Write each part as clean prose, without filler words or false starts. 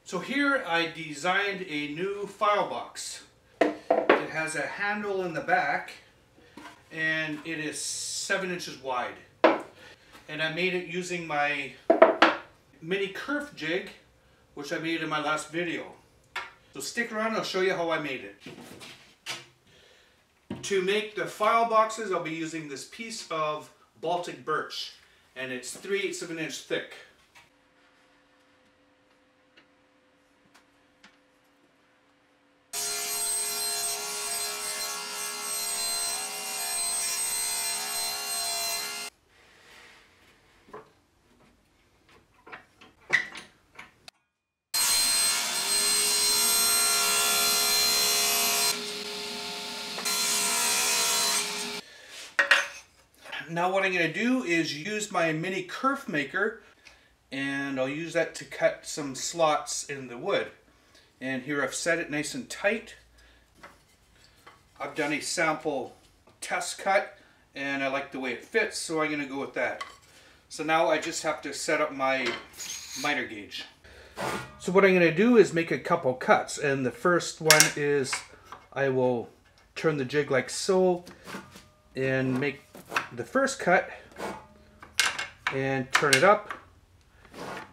So here I designed a new file box. It has a handle in the back and it is 7 inches wide. And I made it using my mini kerf jig, which I made in my last video. So stick around, I'll show you how I made it. To make the file boxes, I'll be using this piece of Baltic birch, and it's 3/8 of an inch thick. Now what I'm going to do is use my mini kerf maker, and I'll use that to cut some slots in the wood. And here I've set it nice and tight. I've done a sample test cut and I like the way it fits, so I'm going to go with that. So now I just have to set up my miter gauge. So what I'm going to do is make a couple cuts, and the first one is I will turn the jig like so and make the first cut and turn it up,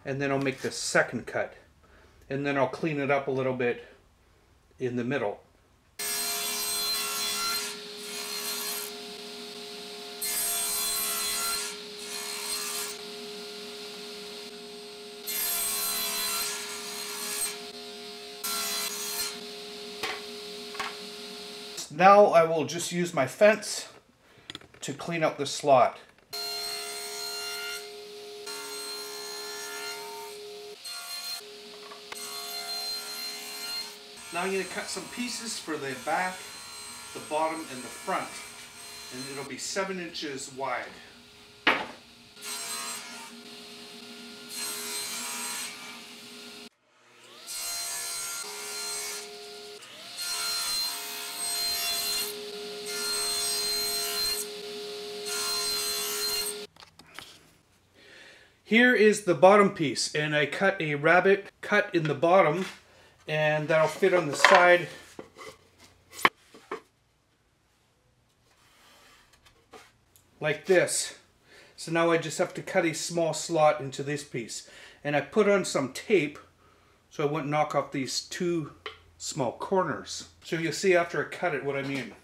and then I'll make the second cut, and then I'll clean it up a little bit in the middle. Now I will just use my fence to clean up the slot. Now I'm going to cut some pieces for the back, the bottom, and the front, and it'll be 7 inches wide. Here is the bottom piece, and I cut a rabbet cut in the bottom, and that'll fit on the side. Like this. So now I just have to cut a small slot into this piece. And I put on some tape so I wouldn't knock off these two small corners. So you'll see after I cut it what I mean.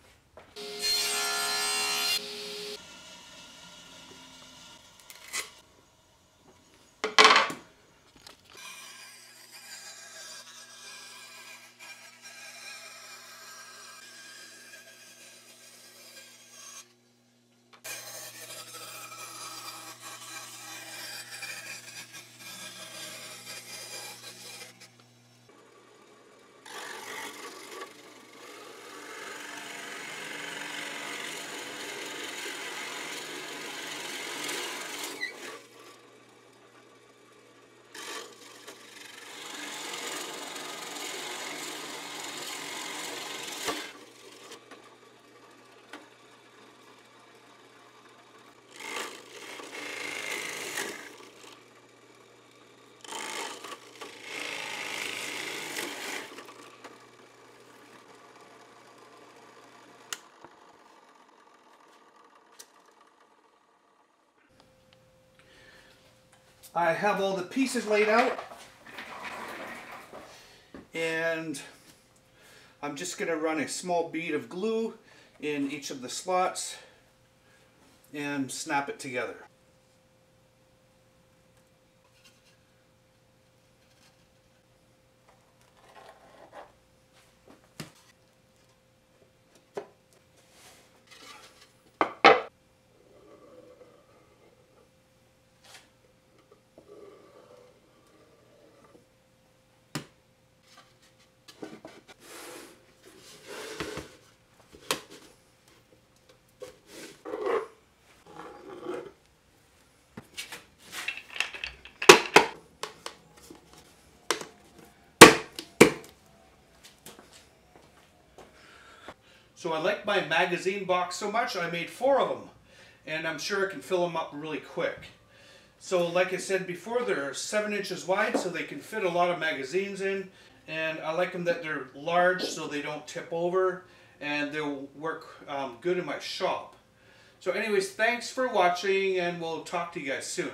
I have all the pieces laid out, and I'm just going to run a small bead of glue in each of the slots and snap it together. So I like my magazine box so much, I made 4 of them, and I'm sure I can fill them up really quick. So like I said before, they're 7 inches wide, so they can fit a lot of magazines in. And I like them that they're large so they don't tip over, and they'll work good in my shop. So anyways, thanks for watching, and we'll talk to you guys soon.